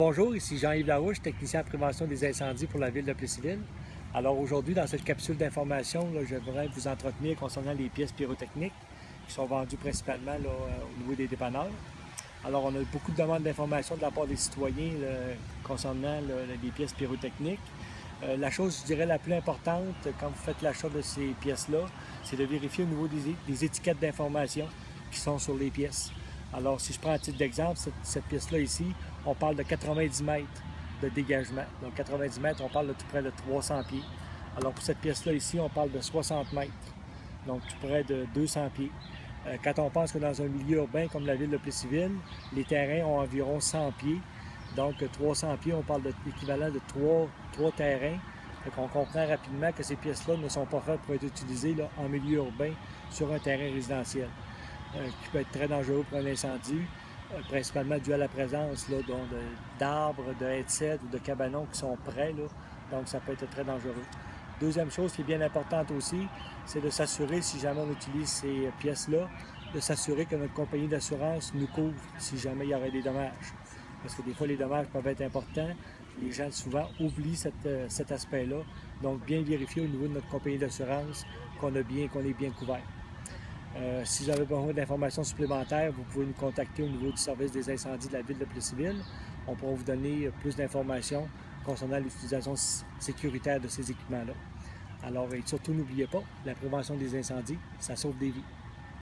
Bonjour, ici Jean-Yves Larouche, technicien en prévention des incendies pour la ville de Plessisville. Alors aujourd'hui, dans cette capsule d'information, je voudrais vous entretenir concernant les pièces pyrotechniques qui sont vendues principalement au niveau des dépanneurs. Alors on a beaucoup de demandes d'informations de la part des citoyens concernant les pièces pyrotechniques. La chose, je dirais, la plus importante quand vous faites l'achat de ces pièces-là, c'est de vérifier au niveau des étiquettes d'information qui sont sur les pièces. Alors, si je prends un titre d'exemple, cette pièce-là ici, on parle de 90 mètres de dégagement. Donc, 90 mètres, on parle de tout près de 300 pieds. Alors, pour cette pièce-là ici, on parle de 60 mètres. Donc, tout près de 200 pieds. Quand on pense que dans un milieu urbain comme la ville de Plessisville, les terrains ont environ 100 pieds. Donc, 300 pieds, on parle de l'équivalent de 3 terrains. Donc, on comprend rapidement que ces pièces-là ne sont pas faites pour être utilisées en milieu urbain sur un terrain résidentiel. Qui peut être très dangereux pour un incendie, principalement dû à la présence d'arbres, de haies de cèdre ou de cabanons qui sont près, donc ça peut être très dangereux. Deuxième chose qui est bien importante aussi, c'est de s'assurer, si jamais on utilise ces pièces-là, de s'assurer que notre compagnie d'assurance nous couvre si jamais il y aurait des dommages. Parce que des fois, les dommages peuvent être importants. Les gens, souvent, oublient cet aspect-là. Donc, bien vérifier au niveau de notre compagnie d'assurance qu'on est bien couvert. Si vous avez besoin d'informations supplémentaires, vous pouvez nous contacter au niveau du service des incendies de la ville de Plessisville. On pourra vous donner plus d'informations concernant l'utilisation sécuritaire de ces équipements-là. Alors, et surtout, n'oubliez pas, la prévention des incendies, ça sauve des vies.